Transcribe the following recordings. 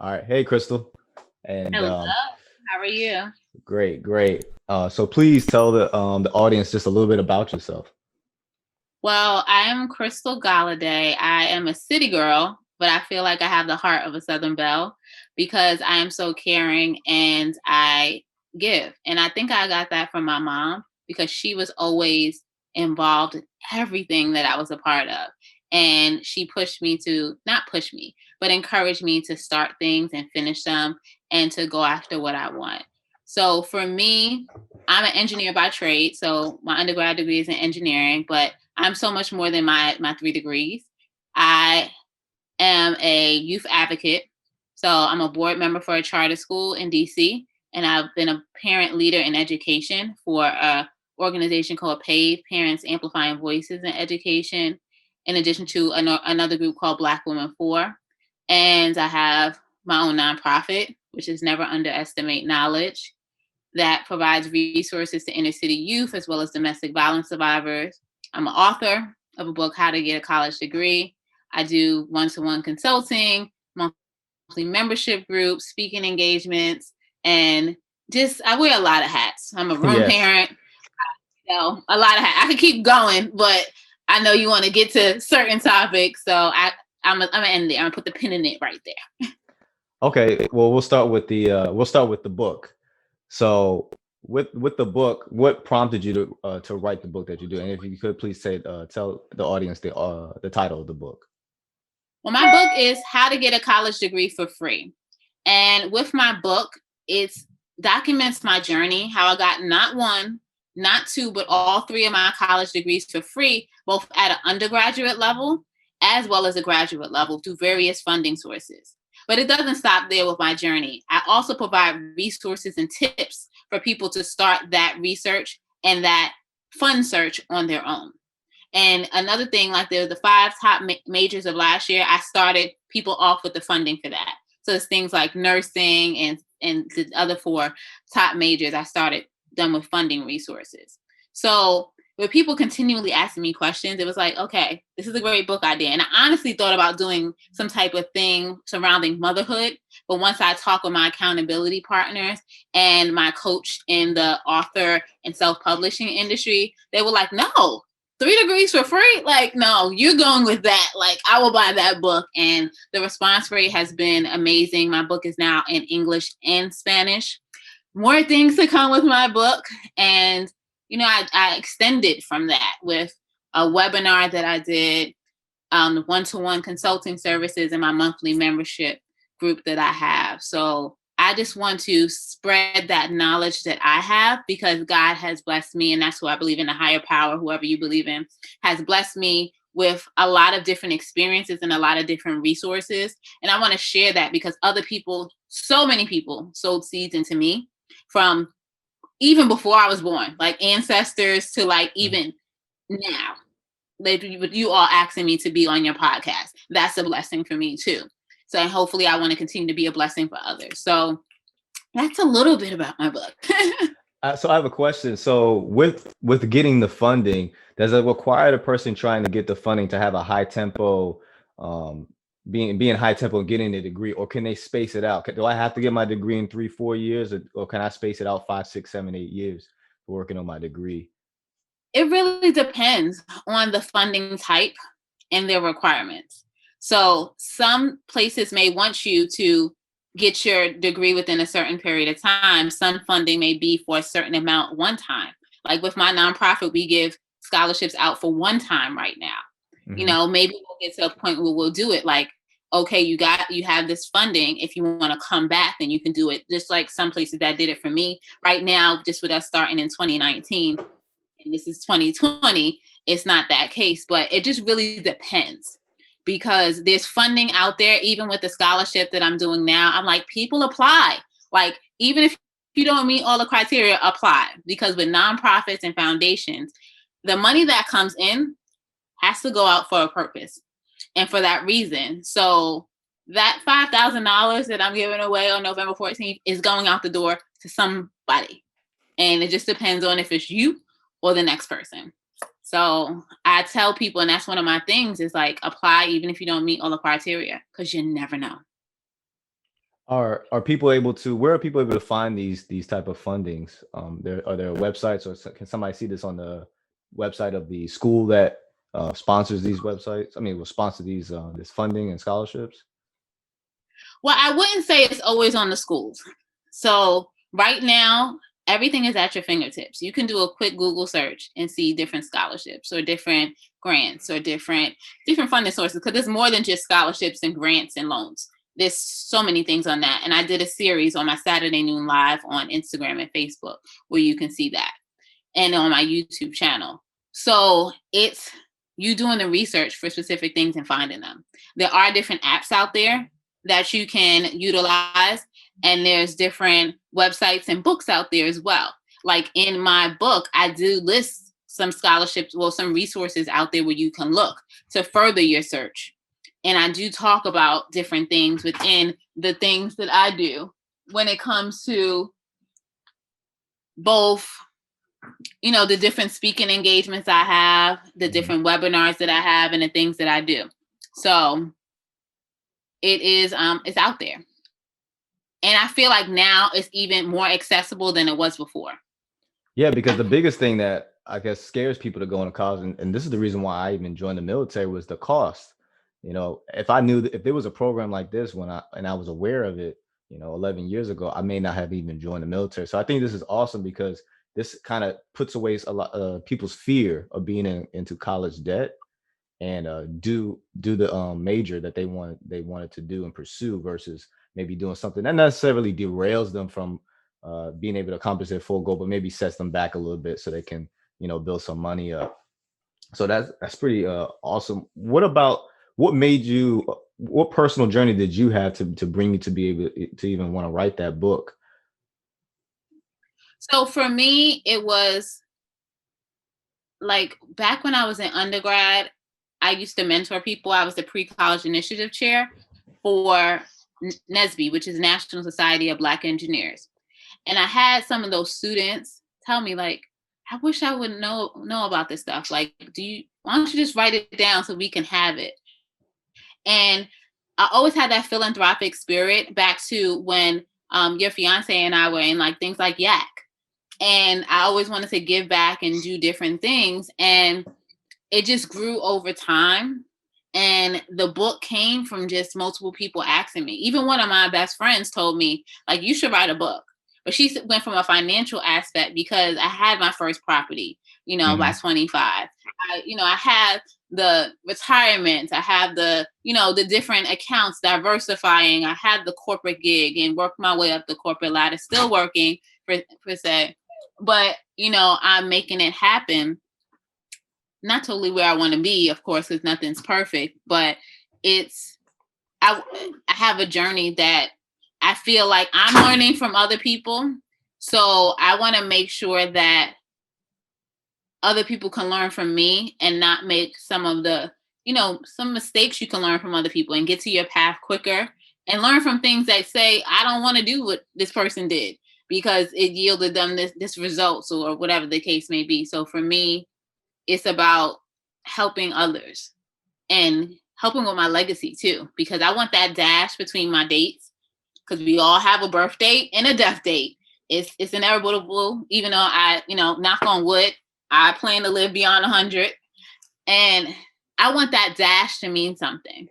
All right. Hey, Crystal. And Hello, how are you? great, great. So please tell the audience just a little bit about yourself. Well, I am Crystal Goliday. I am a city girl, but I feel like I have the heart of a Southern belle because I am so caring and I give. And I think I got that from my mom because she was always involved in everything that I was a part of. And she pushed me to not push me, but encourage me to start things and finish them and to go after what I want. So for me, I'm an engineer by trade. So my undergrad degree is in engineering, but I'm so much more than my 3 degrees. I am a youth advocate. So I'm a board member for a charter school in DC, and I've been a parent leader in education for a organization called PAVE, Parents Amplifying Voices in Education, in addition to another group called Black Women For. And I have my own nonprofit, which is Never Underestimate Knowledge, that provides resources to inner city youth as well as domestic violence survivors. I'm an author of a book, How to Get a College Degree. I do one-to-one consulting, monthly membership groups, speaking engagements, and just I wear a lot of hats. I'm a room Yes. parent, a lot of hats. I could keep going, but I know you want to get to certain topics, so I'm gonna end there. I'm gonna put the pin in it right there. Okay. Well, we'll start with the book. So with the book, what prompted you to write the book that you do? And if you could please tell the audience the title of the book. Well, my book is How to Get a College Degree for Free. And with my book, it documents my journey, how I got not one, not two, but all three of my college degrees for free, both at an undergraduate level as well as a graduate level through various funding sources. But it doesn't stop there with my journey. I also provide resources and tips for people to start that research and that fund search on their own. And another thing, like the five top majors of last year, I started people off with the funding for that. So it's things like nursing and the other four top majors. I started them with funding resources. So with people continually asking me questions, it was like, okay, this is a great book idea. And I honestly thought about doing some type of thing surrounding motherhood. But once I talked with my accountability partners and my coach in the author and self-publishing industry, they were like, no, 3 degrees for free? Like, no, you're going with that. Like, I will buy that book. And the response rate has been amazing. My book is now in English and Spanish. More things to come with my book. And, I extended from that with a webinar that I did, one-to-one consulting services, and my monthly membership group that I have. So I just want to spread that knowledge that I have because God has blessed me, and that's who I believe in, the higher power, whoever you believe in, has blessed me with a lot of different experiences and a lot of different resources. And I want to share that because other people, so many people, sowed seeds into me from even before I was born, like ancestors to like Mhm. even now. Like with you all asking me to be on your podcast, that's a blessing for me too. So hopefully I want to continue to be a blessing for others. So that's a little bit about my book. So I have a question. So with getting the funding, does it require the person trying to get the funding to have a high tempo, um, being high tempo and getting a degree, or can they space it out? Do I have to get my degree in 3, 4 years, or can I space it out 5, 6, 7, 8 years for working on my degree? It really depends on the funding type and their requirements. So some places may want you to get your degree within a certain period of time. Some funding may be for a certain amount one time. Like with my nonprofit, we give scholarships out for one time right now. Hmm. Maybe we'll get to a point where we'll do it like, okay, you have this funding. If you want to come back, then you can do it. Just like some places that did it for me. Right now, just with us starting in 2019, and this is 2020, it's not that case, but it just really depends because there's funding out there. Even with the scholarship that I'm doing now, I'm like, people apply. Like, even if you don't meet all the criteria, apply, because with nonprofits and foundations, the money that comes in has to go out for a purpose and for that reason. So that $5,000 that I'm giving away on November 14th is going out the door to somebody. And it just depends on if it's you or the next person. So I tell people, and that's one of my things, is like apply even if you don't meet all the criteria, because you never know. Are people able to, where are people able to find these type of fundings? Are there websites, or can somebody see this on the website of the school that sponsors these websites? I mean, will sponsor these this funding and scholarships? Well, I wouldn't say it's always on the schools. So right now, everything is at your fingertips. You can do a quick Google search and see different scholarships or different grants or different funding sources, because there's more than just scholarships and grants and loans. There's so many things on that. And I did a series on my Saturday Noon Live on Instagram and Facebook where you can see that, and on my YouTube channel. So it's you doing the research for specific things and finding them. There are different apps out there that you can utilize, and there's different websites and books out there as well. Like in my book, I do list some scholarships, well, some resources out there where you can look to further your search. And I do talk about different things within the things that I do when it comes to both, the different speaking engagements I have, the different webinars that I have, and the things that I do. So it's out there. And I feel like now it's even more accessible than it was before. Yeah, because the biggest thing that I guess scares people to go into college, and this is the reason why I even joined the military, was the cost. If I knew that if there was a program like this and I was aware of it, 11 years ago, I may not have even joined the military. So I think this is awesome because this kind of puts away a lot of people's fear of being into college debt, and do the major that they wanted to do and pursue, versus maybe doing something that necessarily derails them from being able to accomplish their full goal, but maybe sets them back a little bit so they can build some money up. So that's pretty awesome. What personal journey did you have to bring you to be able to even want to write that book? So for me, it was like back when I was in undergrad, I used to mentor people. I was the pre-college initiative chair for NSBE, which is National Society of Black Engineers. And I had some of those students tell me, like, I wish I would know about this stuff. Like, why don't you just write it down so we can have it? And I always had that philanthropic spirit back to when your fiance and I were in like things like Yak. And I always wanted to give back and do different things. And it just grew over time. And the book came from just multiple people asking me. Even one of my best friends told me, like, you should write a book. But she went from a financial aspect because I had my first property, by 25. I had the retirement. I have the different accounts diversifying. I had the corporate gig and worked my way up the corporate ladder, still working per se. But, I'm making it happen. Not totally where I want to be, of course, because nothing's perfect, but I have a journey that I feel like I'm learning from other people. So I want to make sure that other people can learn from me and not make some of the, some mistakes. You can learn from other people and get to your path quicker and learn from things that say, I don't want to do what this person did because it yielded them this results or whatever the case may be. So for me, it's about helping others and helping with my legacy too, because I want that dash between my dates, because we all have a birth date and a death date. It's inevitable, even though I, knock on wood, I plan to live beyond 100. And I want that dash to mean something.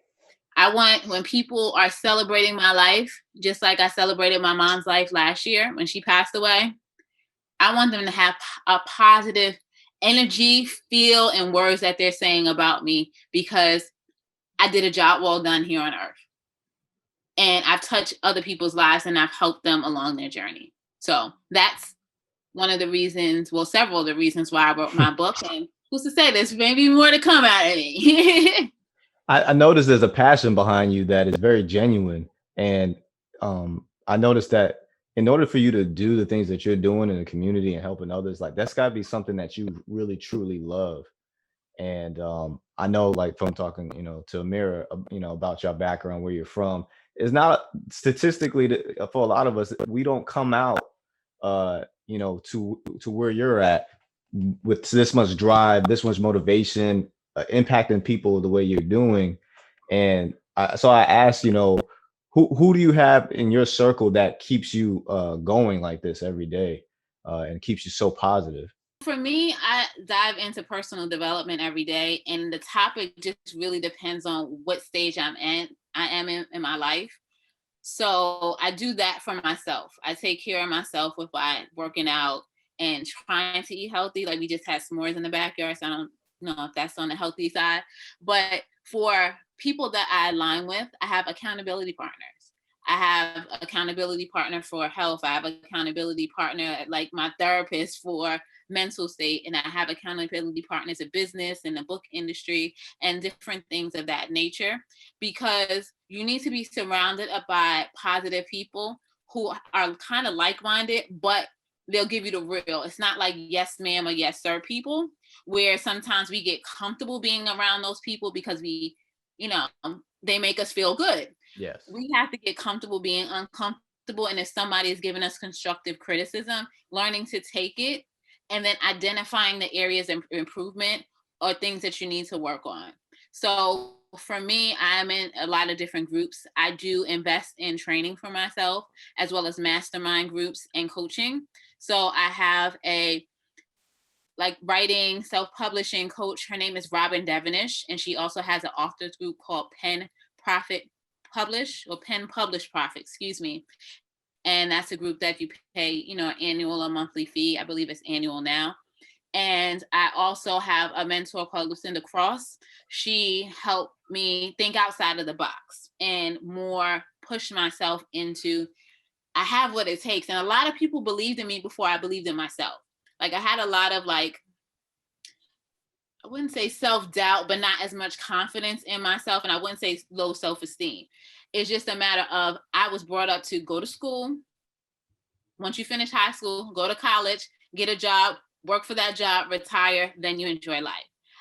I want, when people are celebrating my life, just like I celebrated my mom's life last year when she passed away, I want them to have a positive energy, feel, and words that they're saying about me, because I did a job well done here on earth. And I've touched other people's lives and I've helped them along their journey. So that's one of the reasons, well, several of the reasons why I wrote my book. And who's to say there's maybe more to come out of me. I noticed there's a passion behind you that is very genuine. And I noticed that in order for you to do the things that you're doing in the community and helping others, like that's got to be something that you really truly love. And I know, like from talking, to Amira, about your background, where you're from, it's not statistically for a lot of us, we don't come out, to where you're at with this much drive, this much motivation, impacting people the way you're doing. And so I asked, who do you have in your circle that keeps you going like this every day and keeps you so positive? For me, I dive into personal development every day, and the topic just really depends on what stage I am in my life. So I do that for myself. I take care of myself with by working out and trying to eat healthy. Like we just had s'mores in the backyard, so I don't know if that's on the healthy side. But for people that I align with, I have accountability partners. I have accountability partner for health. I have accountability partner like my therapist for mental state, and I have accountability partners in business and the book industry and different things of that nature, because you need to be surrounded by positive people who are kind of like-minded, but they'll give you the real. It's not like yes ma'am or yes sir people, where sometimes we get comfortable being around those people because we, you know, they make us feel good. Yes. We have to get comfortable being uncomfortable. And if somebody is giving us constructive criticism, learning to take it and then identifying the areas of improvement or things that you need to work on. So for me, I'm in a lot of different groups. I do invest in training for myself as well as mastermind groups and coaching. So I have a like writing, self-publishing coach. Her name is Robin Devonish, and she also has an authors group called Pen Profit Publish or Pen Publish Profit, excuse me. And that's a group that you pay, you know, annual or monthly fee. I believe it's annual now. And I also have a mentor called Lucinda Cross. She helped me think outside of the box and more push myself into, I have what it takes. And a lot of people believed in me before I believed in myself. Like I had a lot of like, I wouldn't say self-doubt, but not as much confidence in myself. And I wouldn't say low self-esteem. It's just a matter of, I was brought up to go to school. Once you finish high school, go to college, get a job, work for that job, retire, then you enjoy life.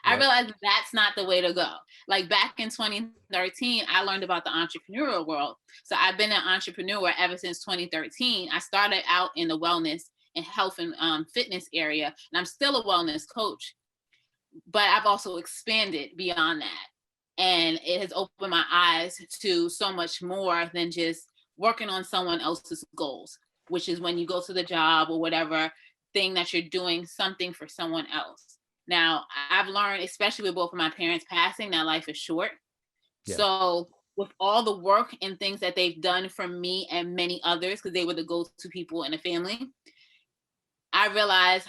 Yep. I realized that's not the way to go. Like back in 2013, I learned about the entrepreneurial world. So I've been an entrepreneur ever since 2013. I started out in the wellness and health and fitness area, and I'm still a wellness coach, but I've also expanded beyond that. And it has opened my eyes to so much more than just working on someone else's goals, which is when you go to the job or whatever thing that you're doing something for someone else. Now, I've learned, especially with both of my parents passing, that life is short. Yeah. So with all the work and things that they've done for me and many others, because they were the go-to people in the family, I realized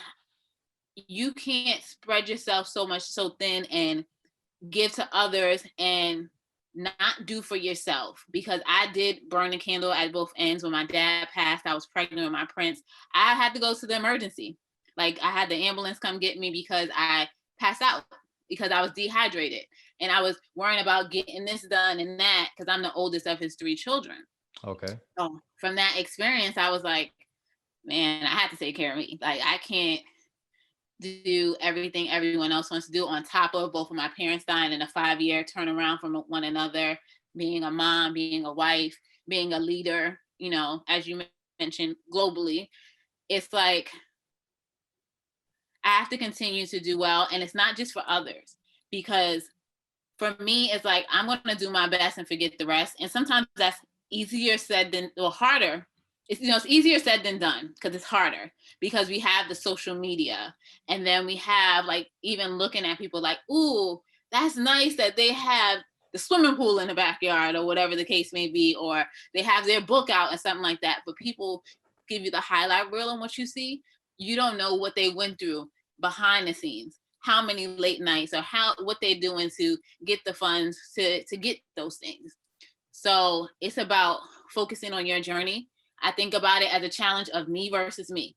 you can't spread yourself so much so thin and give to others and not do for yourself. Because I did burn the candle at both ends. When my dad passed, I was pregnant with my prince. I had to go to the emergency. Like I had the ambulance come get me because I passed out because I was dehydrated. And I was worrying about getting this done and that because I'm the oldest of his 3 children. Okay. So from that experience, I was like, man, I have to take care of me. Like I can't do everything everyone else wants to do on top of both of my parents dying in a 5-year turnaround from one another, being a mom, being a wife, being a leader, you know, as you mentioned globally. It's like, I have to continue to do well. And it's not just for others, because for me, it's like, I'm going to do my best and forget the rest. And sometimes that's easier said than, or harder. It's, you know, it's easier said than done because it's harder because we have the social media, and then we have like even looking at people like, ooh, that's nice that they have the swimming pool in the backyard or whatever the case may be, or they have their book out and something like that. But people give you the highlight reel on what you see. You don't know what they went through behind the scenes, how many late nights, or what they're doing to get the funds to get those things. So it's about focusing on your journey. I think about it as a challenge of me versus me.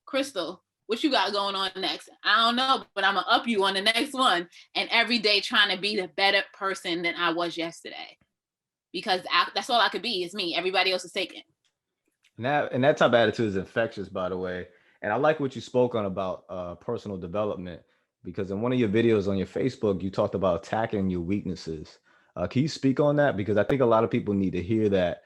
Crystal, what you got going on next? I don't know, but I'm going to up you on the next one. And every day trying to be the better person than I was yesterday. Because that's all I could be is me. Everybody else is taken. And that type of attitude is infectious, by the way. And I like what you spoke on about personal development, because in one of your videos on your Facebook, you talked about attacking your weaknesses. Can you speak on that? Because I think a lot of people need to hear that.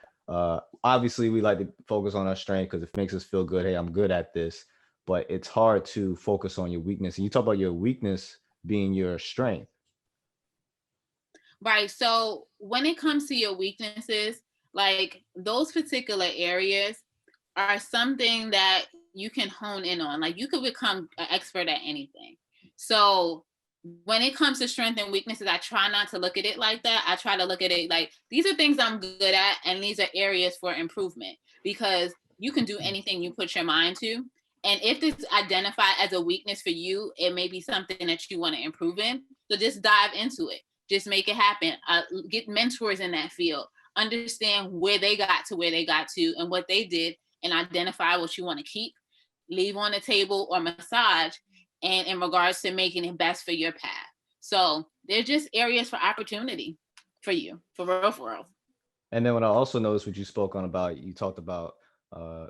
Obviously, we like to focus on our strength because it makes us feel good. Hey, I'm good at this. But it's hard to focus on your weakness. And you talk about your weakness being your strength. Right. So when it comes to your weaknesses, like those particular areas are something that you can hone in on. Like you could become an expert at anything. So when it comes to strength and weaknesses, I try not to look at it like that. I try to look at it like these are things I'm good at and these are areas for improvement, because you can do anything you put your mind to. And if it's identified as a weakness for you, it may be something that you want to improve in. So just dive into it. Just make it happen. Get mentors in that field. Understand where they got to where they got to and what they did, and identify what you want to keep, leave on the table, or massage, and in regards to making it best for your path. So they're just areas for opportunity for you, for real. And then what I also noticed, what you spoke on about, you talked about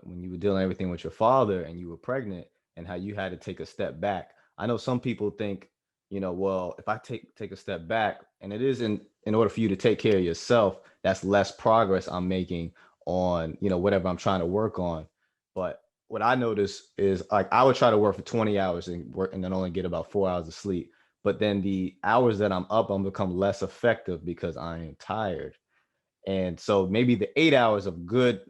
when you were dealing everything with your father and you were pregnant, and how you had to take a step back. I know some people think, well, if I take a step back, and it is in order for you to take care of yourself, that's less progress I'm making on, whatever I'm trying to work on. But what I notice is, like, I would try to work for 20 hours and work and then only get about 4 hours of sleep. But then the hours that I'm up, I'm become less effective because I am tired. And so maybe the 8 hours of good,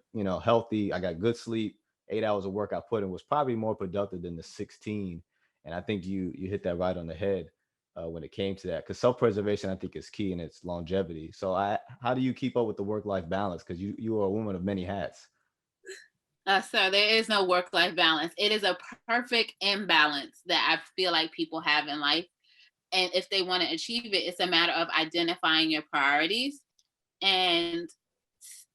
healthy, I got good sleep, 8 hours of work I put in was probably more productive than the 16. And I think you hit that right on the head when it came to that, because self-preservation, I think, is key in its longevity. So how do you keep up with the work-life balance? Because you are a woman of many hats. So there is no work-life balance. It is a perfect imbalance that I feel like people have in life. And if they want to achieve it, it's a matter of identifying your priorities and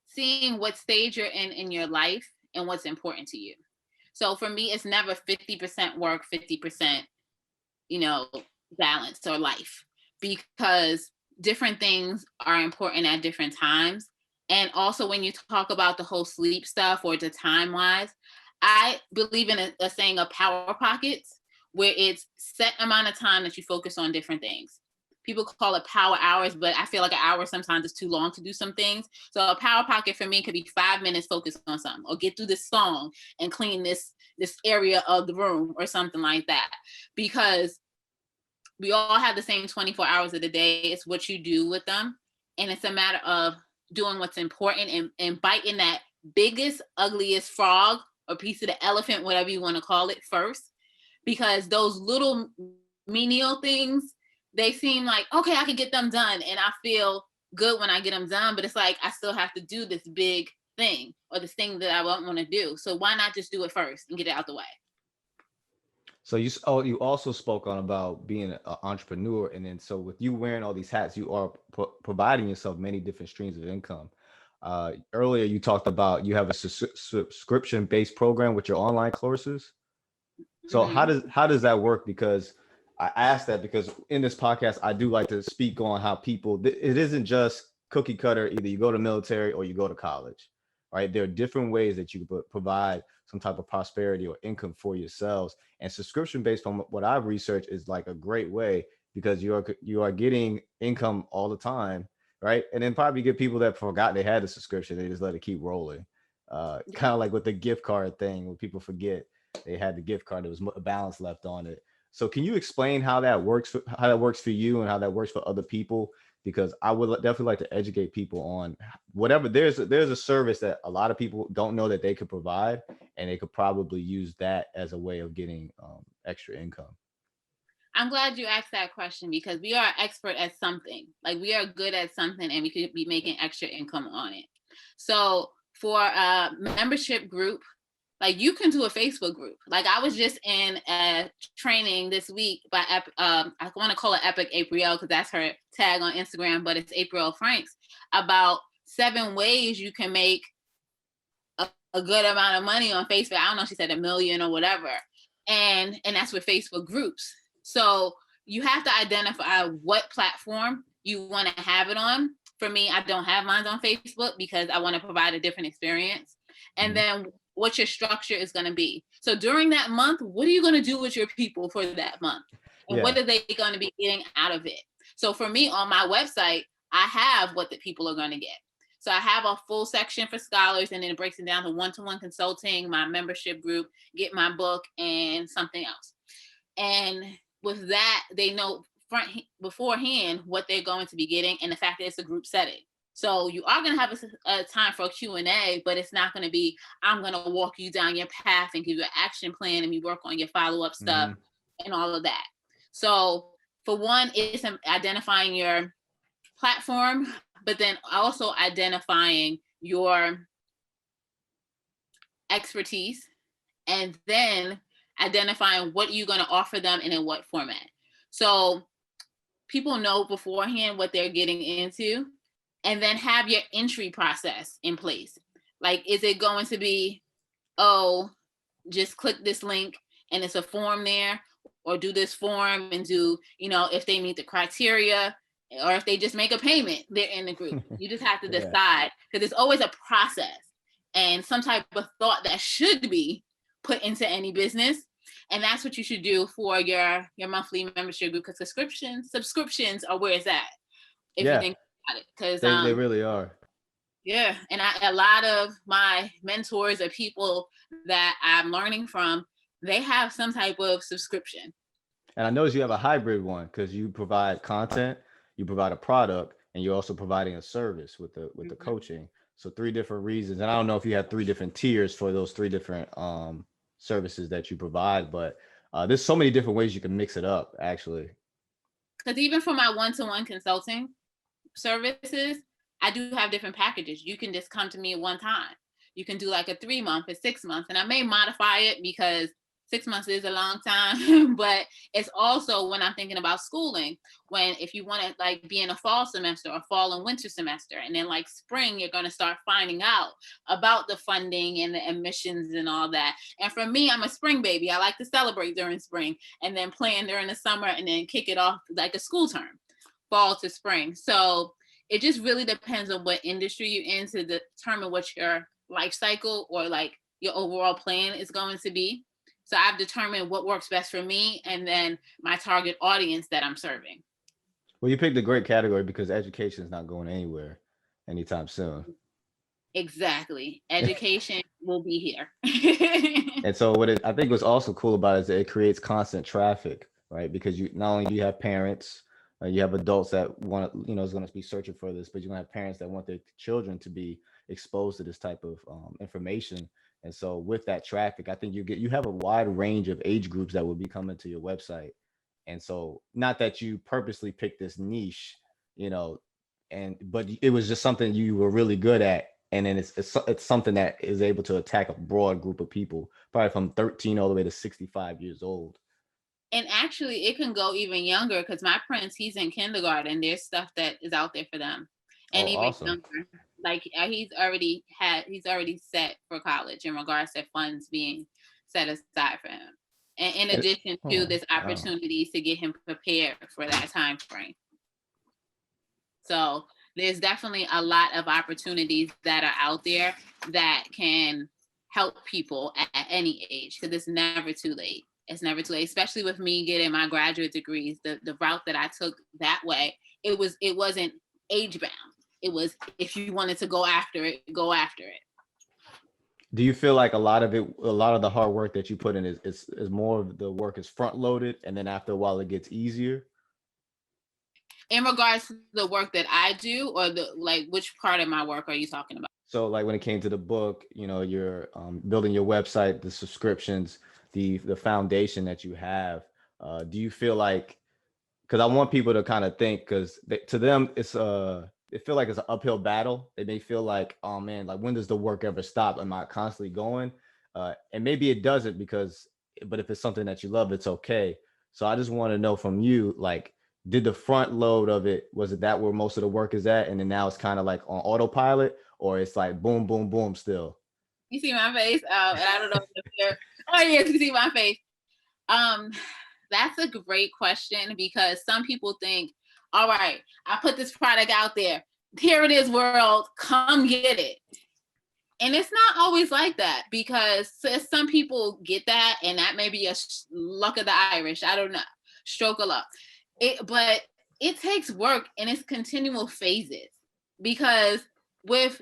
seeing what stage you're in your life and what's important to you. So for me, it's never 50% work, 50%, balance or life, because different things are important at different times. And also when you talk about the whole sleep stuff or the time wise, I believe in a saying of power pockets, where it's set amount of time that you focus on different things. People call it power hours, but I feel like an hour sometimes is too long to do some things. So a power pocket for me could be 5 minutes focused on something, or get through this song and clean this area of the room or something like that. Because we all have the same 24 hours of the day. It's what you do with them. And it's a matter of doing what's important and biting that biggest, ugliest frog or piece of the elephant, whatever you want to call it, first. Because those little menial things, they seem like, okay, I can get them done. And I feel good when I get them done. But it's like, I still have to do this big thing or this thing that I won't want to do. So why not just do it first and get it out the way? So you also spoke on about being an entrepreneur, and then so with you wearing all these hats, you are providing yourself many different streams of income. Earlier, you talked about you have a subscription based program with your online courses. So how does that work? Because I asked that because in this podcast, I do like to speak on how people, it isn't just cookie cutter. Either you go to military or you go to college, right? There are different ways that you could provide some type of prosperity or income for yourselves. And subscription based, from what I've researched, is like a great way, because you are getting income all the time, right? And then probably get people that forgot they had a subscription, they just let it keep rolling. Kind of like with the gift card thing, when people forget they had the gift card, there was a balance left on it. So can you explain how that works for you and how that works for other people? Because I would definitely like to educate people on whatever. There's a service that a lot of people don't know that they could provide, and they could probably use that as a way of getting extra income. I'm glad you asked that question, because we are expert at something. Like we are good at something and we could be making extra income on it. So for a membership group, like you can do a Facebook group. Like I was just in a training this week by I want to call it Epic April, because that's her tag on Instagram, but it's April Franks, about 7 ways you can make a good amount of money on Facebook. I don't know, she said 1 million or whatever. And that's with Facebook groups. So you have to identify what platform you want to have it on. For me, I don't have mine on Facebook because I want to provide a different experience. And then what your structure is going to be. So during that month, what are you going to do with your people for that month? And what are they going to be getting out of it? So for me, on my website, I have what the people are going to get. So I have a full section for scholars, and then it breaks it down to one-to-one consulting, my membership group, get my book, and something else. And with that, they know beforehand what they're going to be getting, and the fact that it's a group setting. So you are going to have a time for a Q&A, but it's not going to be, I'm going to walk you down your path and give you an action plan and we work on your follow-up stuff and all of that. So for one, it's identifying your platform, but then also identifying your expertise, and then identifying what you're going to offer them and in what format. So people know beforehand what they're getting into, and then have your entry process in place. Like, is it going to be, oh, just click this link and it's a form there, or do this form and do, if they meet the criteria, or if they just make a payment, they're in the group. You just have to decide, because it's always a process and some type of thought that should be put into any business. And that's what you should do for your monthly membership group, because subscriptions are where it's at, if you think about it. Because they really are. Yeah. And a lot of my mentors or people that I'm learning from, they have some type of subscription. And I notice you have a hybrid one, because you provide content, you provide a product, and you're also providing a service with the coaching. So 3 different reasons. And I don't know if you have 3 different tiers for those 3 different services that you provide, but there's so many different ways you can mix it up, actually. Because even for my one-to-one consulting services, I do have different packages. You can just come to me at one time. You can do like a 3-month, a 6 month, and I may modify it because 6 months is a long time, but it's also when I'm thinking about schooling, if you want to like be in a fall semester or fall and winter semester, and then like spring, you're going to start finding out about the funding and the admissions and all that. And for me, I'm a spring baby. I like to celebrate during spring and then plan during the summer and then kick it off like a school term, fall to spring. So it just really depends on what industry you're in to determine what your life cycle or like your overall plan is going to be. So I've determined what works best for me and then my target audience that I'm serving. Well, you picked a great category because education is not going anywhere anytime soon. Exactly. Education will be here. And so I think what's also cool about it is that it creates constant traffic, right? Because you not only do you have parents, you have adults that want to, is going to be searching for this, but you're going to have parents that want their children to be exposed to this type of information. And so with that traffic, I think you have a wide range of age groups that will be coming to your website. And so not that you purposely picked this niche, but it was just something you were really good at. And then it's something that is able to attack a broad group of people, probably from 13 all the way to 65 years old. And actually it can go even younger, because my prince, he's in kindergarten. There's stuff that is out there for them. And even awesome. younger. Like he's already set for college in regards to funds being set aside for him. And in addition to this opportunities to get him prepared for that time frame. So there's definitely a lot of opportunities that are out there that can help people at any age, because it's never too late. It's never too late, especially with me getting my graduate degrees. The route that I took that way, it wasn't age bound. It was, if you wanted to go after it, go after it. Do you feel like a lot of the hard work that you put in is more of the work is front loaded, and then after a while it gets easier? In regards to the work that I do, or which part of my work are you talking about? So like when it came to the book, you're building your website, the subscriptions, the foundation that you have. Do you feel like, because I want people to kind of think, because to them they feel like it's an uphill battle. They may feel like, oh man, like when does the work ever stop? Am I constantly going? And maybe it doesn't, but if it's something that you love, it's okay. So I just want to know from you, like, did the front load of it, was it that where most of the work is at? And then now it's kind of like on autopilot, or it's like boom, boom, boom still? You see my face? And I don't know if you're, oh yes, you see my face. That's a great question, because some people think, all right, I put this product out there. Here it is, world, come get it. And it's not always like that, because some people get that, and that may be a luck of the Irish. I don't know, stroke of luck. But it takes work, and it's continual phases, because with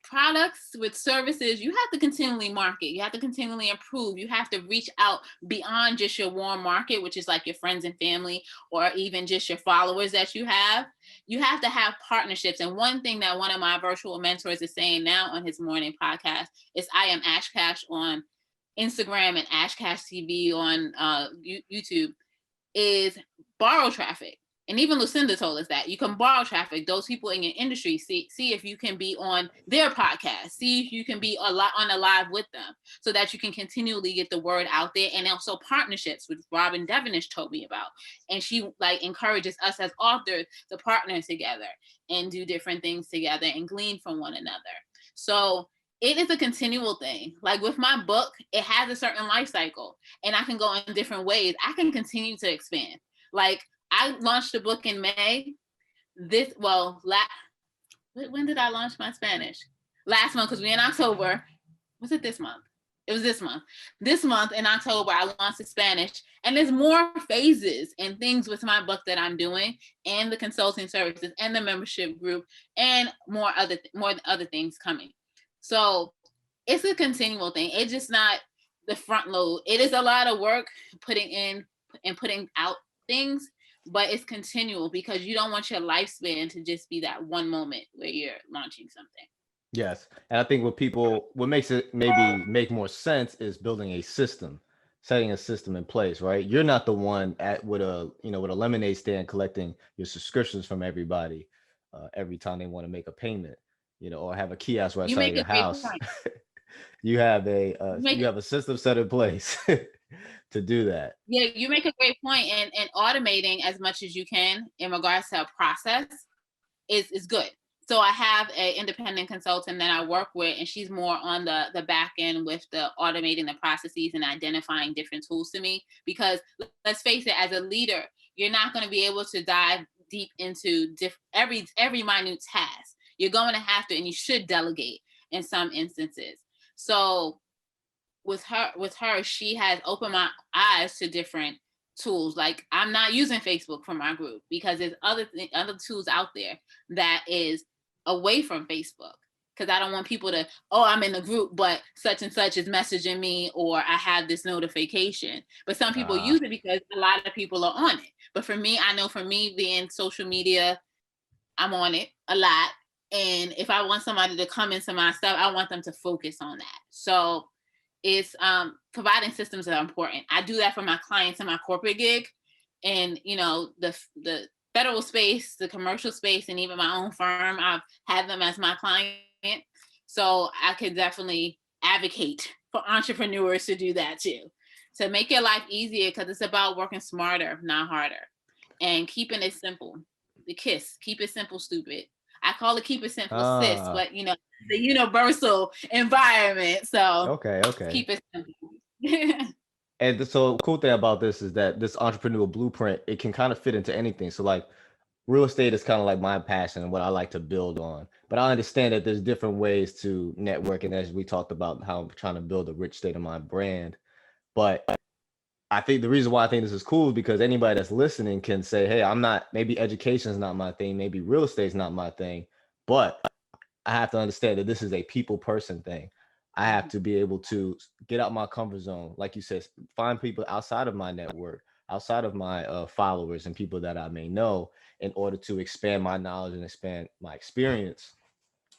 products, with services, you have to continually market. You have to continually improve. You have to reach out beyond just your warm market, which is like your friends and family, or even just your followers that you have. You have to have partnerships. And one thing that one of my virtual mentors is saying now on his morning podcast is I am Ash Cash on Instagram and Ash Cash TV on YouTube, is borrow traffic. And even Lucinda told us that you can borrow traffic. Those people in your industry, see if you can be on their podcast, see if you can be on a live with them, so that you can continually get the word out there. And also partnerships, which Robin Devonish told me about. And she like encourages us as authors to partner together and do different things together and glean from one another. So it is a continual thing. Like with my book, it has a certain life cycle, and I can go in different ways. I can continue to expand. Like I launched a book in May. When did I launch my Spanish? Last month, because we're in October. Was it this month? It was this month. This month in October, I launched the Spanish, and there's more phases and things with my book that I'm doing, and the consulting services, and the membership group, and more other things coming. So it's a continual thing. It's just not the front load. It is a lot of work putting in and putting out things, but it's continual, because you don't want your lifespan to just be that one moment where you're launching something. Yes. And I think what makes it maybe make more sense is building a system, setting a system in place, right? You're not the one with a lemonade stand collecting your subscriptions from everybody every time they want to make a payment, or have a kiosk right outside your house. You have a system set in place to do that. Yeah, you make a great point, and automating as much as you can in regards to a process is good. So I have an independent consultant that I work with, and she's more on the back end with the automating the processes and identifying different tools to me. Because let's face it, as a leader, you're not going to be able to dive deep into every minute task. You're going to have to, and you should delegate in some instances. So with her, she has opened my eyes to different tools. Like I'm not using Facebook for my group, because there's other tools out there that is away from Facebook, because I don't want people to, I'm in the group, but such and such is messaging me, or I have this notification. But some people use it because a lot of people are on it. But for me, I know for me being social media, I'm on it a lot. And if I want somebody to come into my stuff, I want them to focus on that. So it's providing systems that are important. I do that for my clients in my corporate gig, and the federal space, the commercial space, and even my own firm. I've had them as my client, so I could definitely advocate for entrepreneurs to do that too, to make your life easier, because it's about working smarter, not harder, and keeping it simple. The KISS, keep it simple, stupid. I call it keep it simple, sis, but the universal environment. So okay. Keep it simple. And so cool thing about this is that this entrepreneurial blueprint, it can kind of fit into anything. So like real estate is kind of like my passion and what I like to build on. But I understand that there's different ways to network. And as we talked about how I'm trying to build a rich state of mind brand. But I think the reason why I think this is cool is because anybody that's listening can say, hey, maybe education is not my thing. Maybe real estate is not my thing. But I have to understand that this is a people person thing. I have to be able to get out my comfort zone. Like you said, find people outside of my network, outside of my followers and people that I may know, in order to expand my knowledge and expand my experience.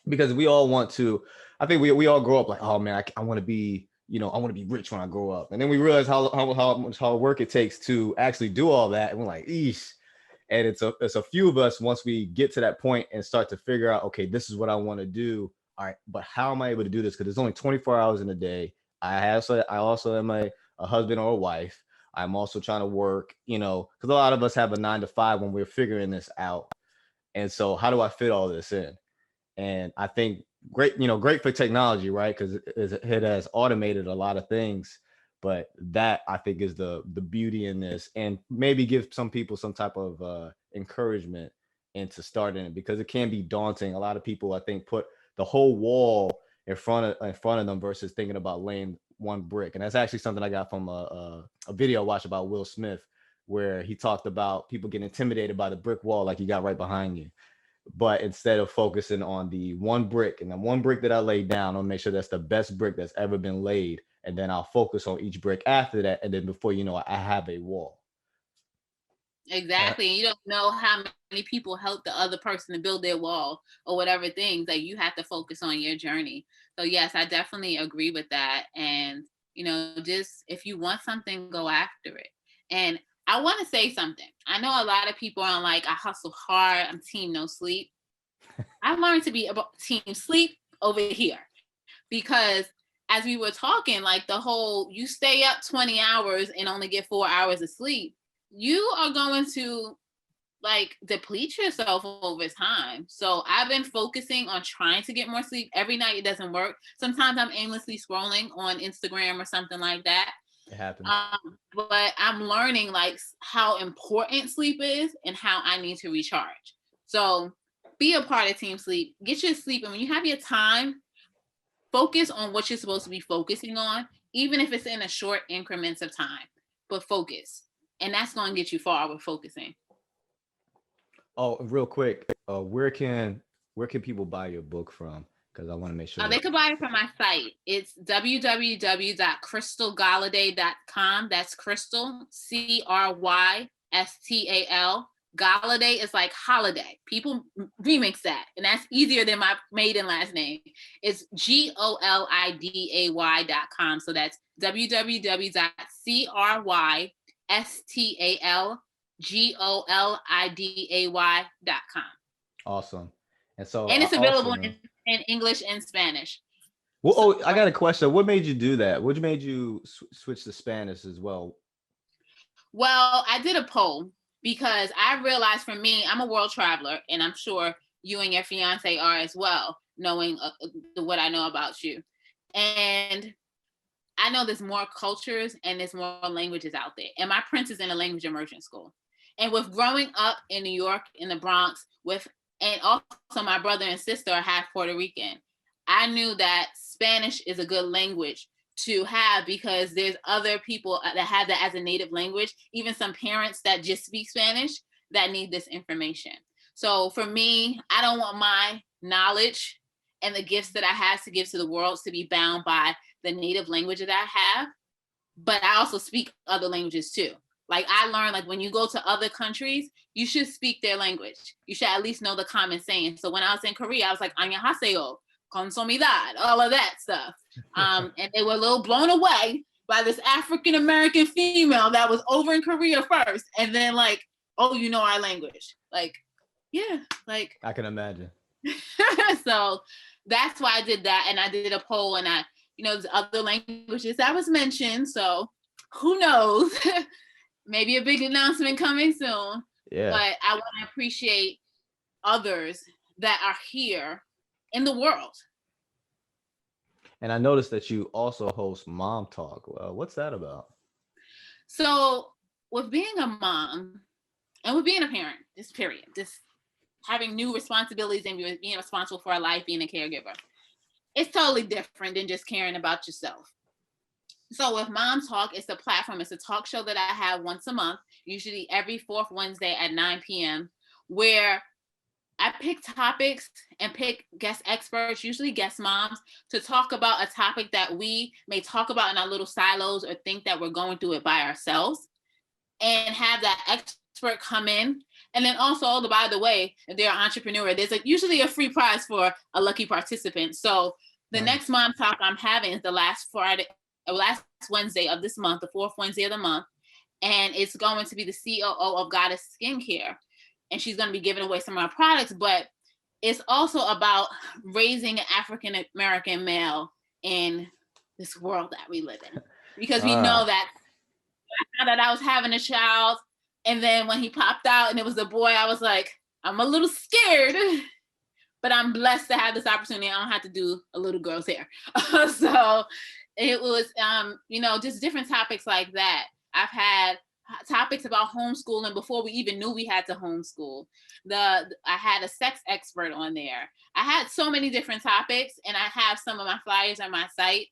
Because we all want to, I think we all grow up like, oh man, I want to be, I want to be rich when I grow up. And then we realize how much hard work it takes to actually do all that. And we're like, eesh. And it's a few of us, once we get to that point and start to figure out, okay, this is what I want to do. All right, but how am I able to do this? Because there's only 24 hours in a day. I also am a husband or a wife. I'm also trying to work, because a lot of us have a 9-to-5 when we're figuring this out. And so how do I fit all this in? And I think great for technology, right? Because it has automated a lot of things. But that I think is the beauty in this, and maybe give some people some type of encouragement into starting it, because it can be daunting. A lot of people, I think, put the whole wall in front of them versus thinking about laying one brick. And that's actually something I got from a video I watched about Will Smith, where he talked about people getting intimidated by the brick wall like you got right behind you. but instead of focusing on the one brick and the one brick that I laid down, I'll make sure that's the best brick that's ever been laid. And then I'll focus on each brick after that. And then before you know it, I have a wall. Exactly. And you don't know how many people help the other person to build their wall or whatever things that you have to focus on your journey. So yes, I definitely agree with that. And, just if you want something, go after it. And I want to say something. I know a lot of people are like, I hustle hard. I'm team no sleep. I've learned to be about team sleep over here because as we were talking, like the whole, you stay up 20 hours and only get 4 hours of sleep, you are going to like deplete yourself over time. So I've been focusing on trying to get more sleep. Every night it doesn't work. Sometimes I'm aimlessly scrolling on Instagram or something like that. It happens. But I'm learning like how important sleep is and how I need to recharge. So be a part of team sleep. Get your sleep. And when you have your time, focus on what you're supposed to be focusing on, even if it's in a short increments of time, but focus. And that's going to get you far with focusing. Oh, real quick, where can people buy your book from? Because I want to make sure they could buy it from my site. It's www.crystalgoliday.com. That's Crystal, Crystal. Goliday is like holiday. People remix that, and that's easier than my maiden last name. It's Goliday.com. So that's www.crystalgoliday.com. Awesome. And so and it's available in English and Spanish. Well, I got a question. What made you do that? What made you switch to Spanish as well? Well, I did a poll because I realized for me, I'm a world traveler, and I'm sure you and your fiance are as well, knowing what I know about you. And I know there's more cultures and there's more languages out there. And my prince is in a language immersion school. And with growing up in New York, in the Bronx, and also my brother and sister are half Puerto Rican, I knew that Spanish is a good language to have because there's other people that have that as a native language, even some parents that just speak Spanish that need this information. So for me, I don't want my knowledge and the gifts that I have to give to the world to be bound by the native language that I have, but I also speak other languages too. Like I learned, like when you go to other countries, you should speak their language. You should at least know the common saying. So when I was in Korea, I was like, "Annyeonghaseyo, konsomidad," all of that stuff. And they were a little blown away by this African-American female that was over in Korea first. And then like, "Oh, you know our language." Like, yeah, like. I can imagine. So that's why I did that. And I did a poll and there's other languages that was mentioned. So who knows? Maybe a big announcement coming soon. Yeah. But I want to appreciate others that are here in the world. And I noticed that you also host Mom Talk. What's that about? So with being a mom and with being a parent, just having new responsibilities and being responsible for our life, being a caregiver, it's totally different than just caring about yourself. So with Mom Talk, it's a platform. It's a talk show that I have once a month, usually every fourth Wednesday at 9 p.m., where I pick topics and pick guest experts, usually guest moms, to talk about a topic that we may talk about in our little silos or think that we're going through it by ourselves, and have that expert come in. And then also, by the way, if they're an entrepreneur, there's usually a free prize for a lucky participant. So the next Mom Talk I'm having is the last Wednesday of this month, the fourth Wednesday of the month. And it's going to be the COO of Goddess Skincare. And she's going to be giving away some of our products, but it's also about raising an African-American male in this world that we live in. Because we know that I was having a child, and then when he popped out and it was a boy, I was like, I'm a little scared, but I'm blessed to have this opportunity. I don't have to do a little girl's hair. So it was, just different topics like that. I've had topics about homeschooling before we even knew we had to homeschool. I had a sex expert on there. I had so many different topics, and I have some of my flyers on my site,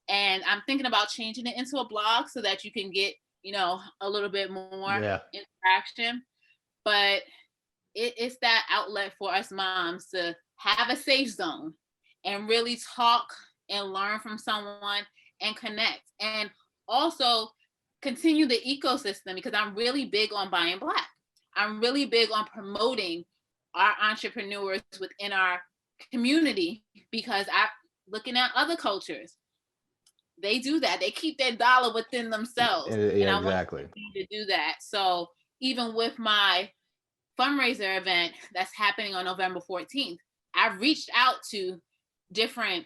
and I'm thinking about changing it into a blog so that you can get, a little bit more interaction. But it's that outlet for us moms to have a safe zone and really talk and learn from someone and connect, and also continue the ecosystem, because I'm really big on buying Black. I'm really big on promoting our entrepreneurs within our community, because I looking at other cultures, they do that. They keep their dollar within themselves. And Yeah, I want exactly. to do that. So even with my fundraiser event that's happening on November 14th, I've reached out to different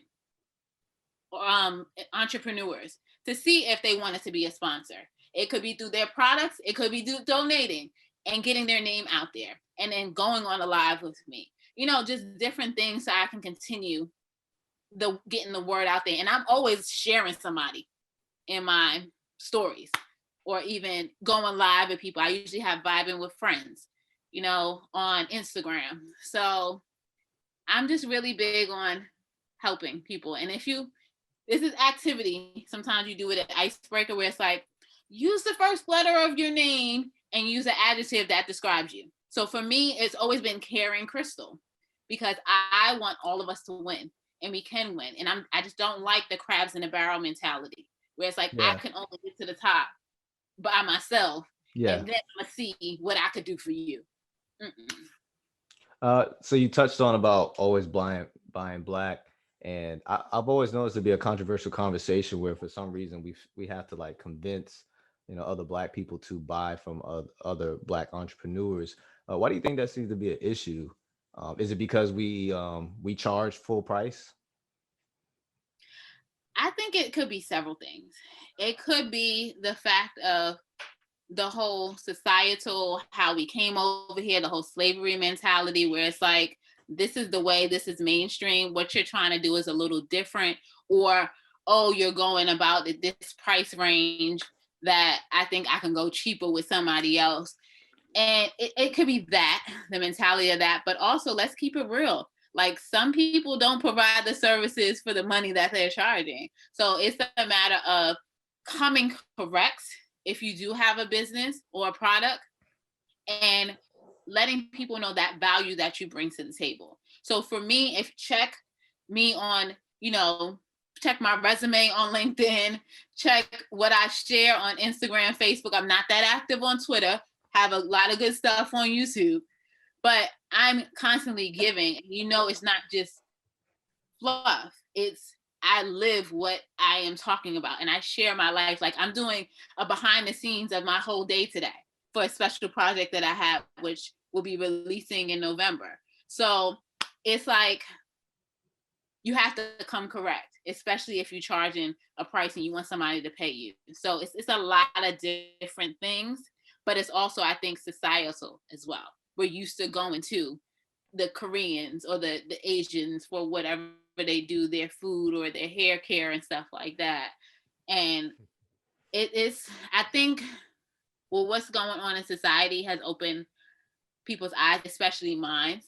entrepreneurs to see if they wanted to be a sponsor. It could be through their products, it could be through donating and getting their name out there, and then going on a live with me. Just different things so I can continue getting the word out there. And I'm always sharing somebody in my stories, or even going live with people. I usually have vibing with friends, on Instagram. So I'm just really big on helping people. And this is activity. Sometimes you do it at Icebreaker, where it's like, use the first letter of your name and use an adjective that describes you. So for me, it's always been Caring Crystal, because I want all of us to win, and we can win. And I just don't like the crabs in a barrel mentality, where it's like, I can only get to the top by myself, and then I'm gonna see what I could do for you. So you touched on about always buying Black, and I've always noticed to be a controversial conversation where for some reason we have to like convince other Black people to buy from other Black entrepreneurs. Why do you think that seems to be an issue? Is it because we charge full price? I think it could be several things. It could be the fact of the whole societal, how we came over here, the whole slavery mentality, where it's like, this is the way, this is mainstream. What you're trying to do is a little different. Or, oh, you're going about this price range that I think I can go cheaper with somebody else. And it could be that, the mentality of that. But also, let's keep it real. Like, some people don't provide the services for the money that they're charging. So it's a matter of coming correct if you do have a business or a product, and letting people know that value that you bring to the table. So for me, if check me on, check my resume on LinkedIn, check what I share on Instagram, Facebook. I'm not that active on Twitter, have a lot of good stuff on YouTube, but I'm constantly giving. It's not just fluff. I live what I am talking about, and I share my life. Like, I'm doing a behind the scenes of my whole day today for a special project that I have, which will be releasing in November. So it's like, you have to come correct, especially if you're charging a price and you want somebody to pay you. So it's a lot of different things, but it's also, I think, societal as well. We're used to going to the Koreans or the Asians for whatever they do, their food or their hair care and stuff like that. And it is, I think, what's going on in society has opened people's eyes, especially mine.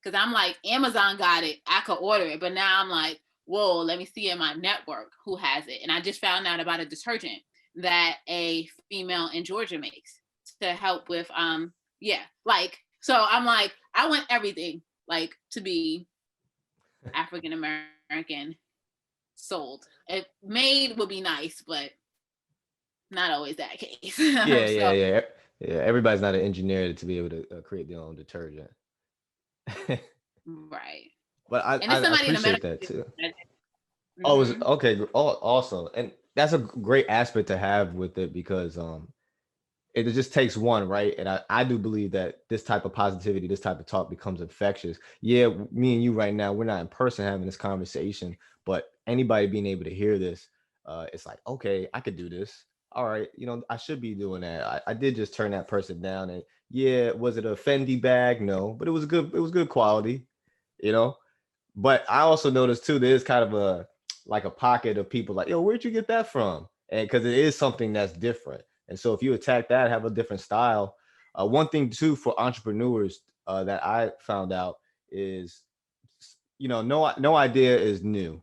Because I'm like, Amazon got it, I could order it. But now I'm like, whoa, let me see in my network who has it. And I just found out about a detergent that a female in Georgia makes to help with, so I'm like, I want everything like to be African American sold. It made would be nice, but not always that case. Yeah. Everybody's not an engineer to be able to create their own detergent. Right. But I appreciate that too. Mm-hmm. Oh, it was okay. Awesome, and that's a great aspect to have with it, because it just takes one, right? And I do believe that this type of positivity, this type of talk becomes infectious. Yeah, me and you right now, we're not in person having this conversation, but anybody being able to hear this, it's like, okay, I could do this. All right, I should be doing that. I did just turn that person down, and yeah, was it a Fendi bag? No, but it was good. It was good quality, you know. But I also noticed too, there's kind of a pocket of people like, yo, where'd you get that from? And because it is something that's different. And so if you attack that, have a different style. One thing too for entrepreneurs that I found out is, no idea is new.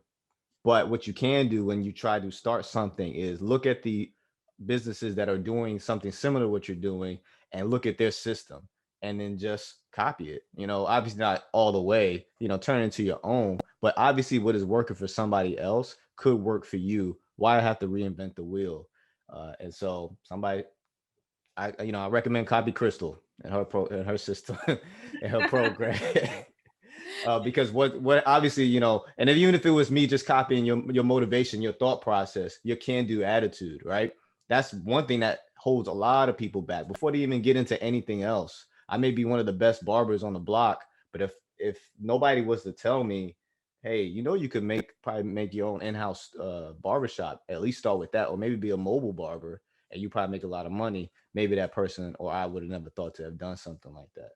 But what you can do when you try to start something is look at the businesses that are doing something similar to what you're doing and look at their system. and then just copy it. Obviously not all the way, turn it into your own, but obviously what is working for somebody else could work for you. Why have to reinvent the wheel? And so somebody, I recommend copy Crystal and her system and her program. Because what obviously, and even if it was me just copying your motivation, your thought process, your can-do attitude, right? That's one thing that holds a lot of people back before they even get into anything else. I may be one of the best barbers on the block, but if nobody was to tell me, hey, you could probably make your own in-house barbershop, at least start with that, or maybe be a mobile barber, and you probably make a lot of money. Maybe that person or I would have never thought to have done something like that.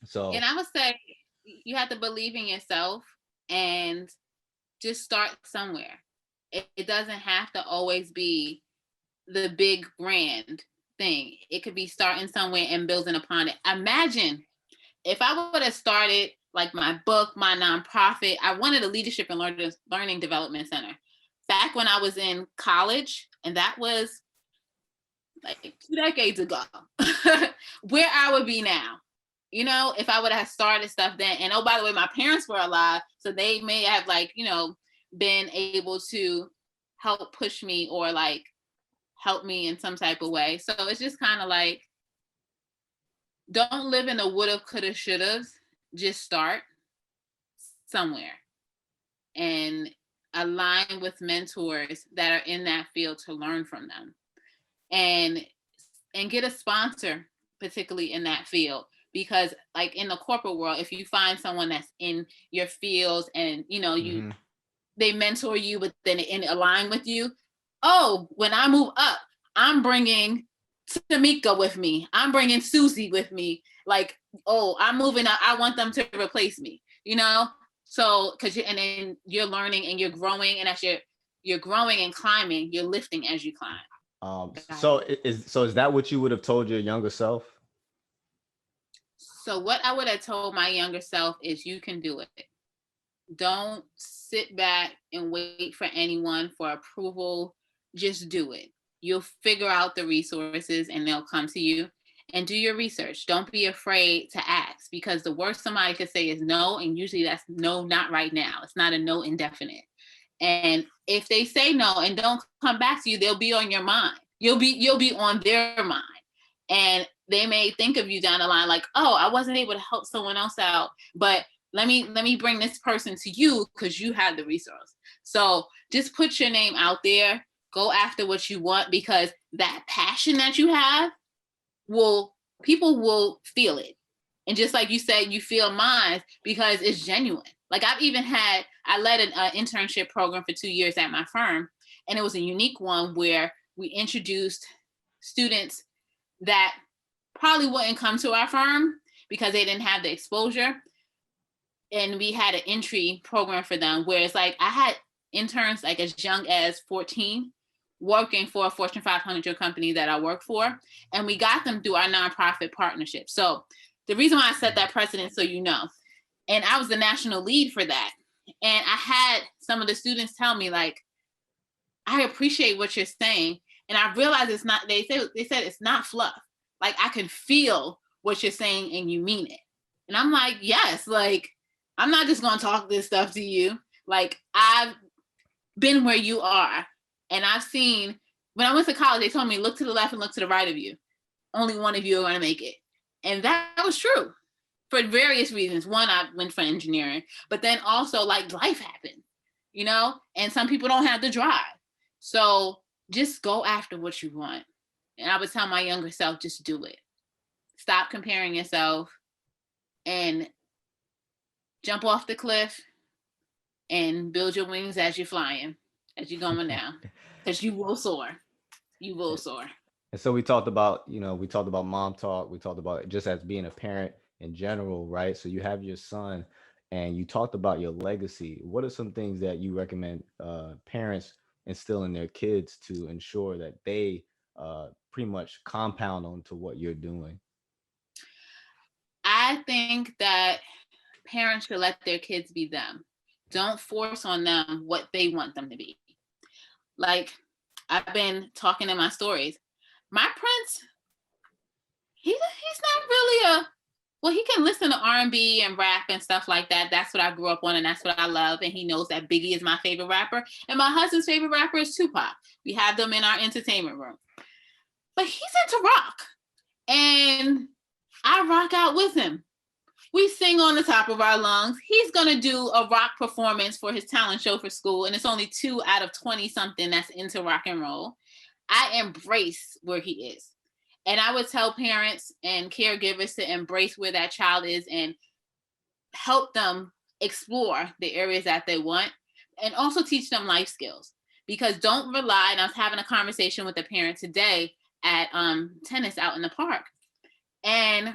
So, And I would say you have to believe in yourself and just start somewhere. It doesn't have to always be the big brand thing. It could be starting somewhere and building upon it. Imagine if I would have started like my book, my nonprofit. I wanted a leadership and learning development center back when I was in college, and that was like 2 decades ago, where I would be now. If I would have started stuff then. And oh, by the way, my parents were alive, so they may have been able to help push me or help me in some type of way. So it's just kind of like, don't live in the woulda, coulda, shouldas. Just start somewhere and align with mentors that are in that field to learn from them, and get a sponsor, particularly in that field. Because like in the corporate world, if you find someone that's in your fields and they mentor you, but then in align with you. Oh, when I move up, I'm bringing Tamika with me. I'm bringing Susie with me. Like, oh, I'm moving up. I want them to replace me. So and then you're learning and you're growing, and as you're growing and climbing, you're lifting as you climb. So is that what you would have told your younger self? So what I would have told my younger self is, you can do it. Don't sit back and wait for anyone for approval. Just do it. You'll figure out the resources and they'll come to you. And do your research. Don't be afraid to ask, because the worst somebody could say is no. And usually that's no, not right now. It's not a no indefinite. And if they say no and don't come back to you, they'll be on your mind. You'll be on their mind. And they may think of you down the line like, oh, I wasn't able to help someone else out, but let me bring this person to you because you have the resource. So just put your name out there, go after what you want, because that passion that you have people will feel it. And just like you said, you feel mine because it's genuine. Like I led an internship program for 2 years at my firm, and it was a unique one where we introduced students that probably wouldn't come to our firm because they didn't have the exposure. And we had an entry program for them where it's like I had interns like as young as 14 working for a Fortune 500 company that I work for. And we got them through our nonprofit partnership. So the reason why I set that precedent, so you know, and I was the national lead for that. And I had some of the students tell me like, I appreciate what you're saying. And I realized it's not, they said it's not fluff. Like I can feel what you're saying and you mean it. And I'm like, yes, like, I'm not just going to talk this stuff to you. Like I've been where you are. And I've seen, when I went to college, they told me, look to the left and look to the right of you. Only one of you are going to make it. And that was true for various reasons. One, I went for engineering, but then also like life happened, and some people don't have the drive. So just go after what you want. And I would tell my younger self, just do it. Stop comparing yourself and jump off the cliff and build your wings as you're flying, as you're going down, because you will soar. You will soar. And so we talked about mom talk. We talked about just as being a parent in general, right? So you have your son and you talked about your legacy. What are some things that you recommend parents instill in their kids to ensure that they pretty much compound onto what you're doing? I think that parents should let their kids be them. Don't force on them what they want them to be. Like I've been talking in my stories. My prince, he's not really well, he can listen to R&B and rap and stuff like that. That's what I grew up on, and that's what I love. And he knows that Biggie is my favorite rapper. And my husband's favorite rapper is Tupac. We have them in our entertainment room. But he's into rock. And I rock out with him. We sing on the top of our lungs. He's going to do a rock performance for his talent show for school. And it's only 2 out of 20 something that's into rock and roll. I embrace where he is. And I would tell parents and caregivers to embrace where that child is and help them explore the areas that they want, and also teach them life skills. Because don't rely, and I was having a conversation with a parent today at tennis out in the park. And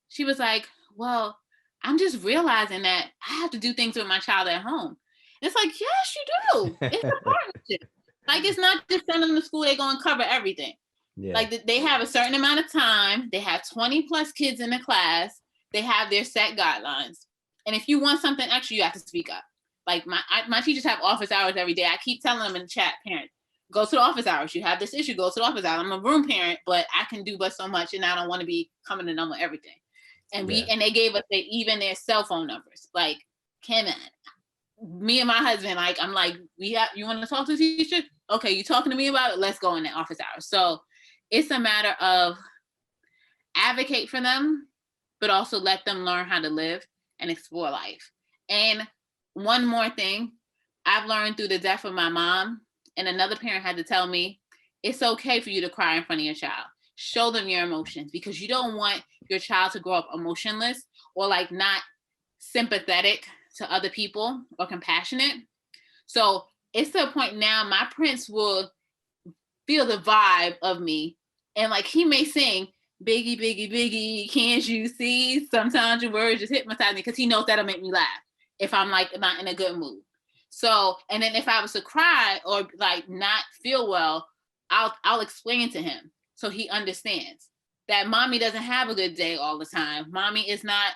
she was like, well, I'm just realizing that I have to do things with my child at home. And it's like, yes, you do. It's a partnership. Like, it's not just send them to school, they're going to cover everything. Yeah. Like, they have a certain amount of time. They have 20 plus kids in the class. They have their set guidelines. And if you want something extra, you have to speak up. Like, my teachers have office hours every day. I keep telling them in the chat, parent, go to the office hours. You have this issue, go to the office hours. I'm a room parent, but I can do but so much, and I don't want to be coming to them with everything. And and they gave us even their cell phone numbers. Like, Kim and me and my husband, like, I'm like, you want to talk to the teacher? Okay, you talking to me about it? Let's go in the office hours. So it's a matter of advocate for them, but also let them learn how to live and explore life. And one more thing, I've learned through the death of my mom, and another parent had to tell me, it's okay for you to cry in front of your child. Show them your emotions, because you don't want your child to grow up emotionless or like not sympathetic to other people or compassionate. So it's to a point now, my prince will feel the vibe of me. And like, he may sing, Biggie, Biggie, Biggie, can't you see? Sometimes your words just hypnotize me, because he knows that'll make me laugh if I'm like not in a good mood. So, and then if I was to cry or like not feel well, I'll explain to him so he understands that mommy doesn't have a good day all the time. Mommy is not,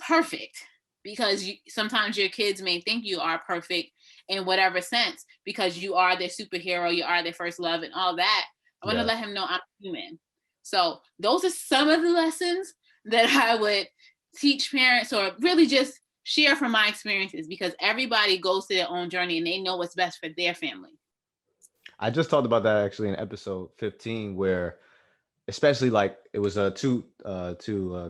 perfect, because sometimes your kids may think you are perfect in whatever sense, because you are their superhero, you are their first love and all that. I want to let him know I'm human. So those are some of the lessons that I would teach parents, or really just share from my experiences, because everybody goes to their own journey and they know what's best for their family. I just talked about that actually in episode 15, where especially like it was two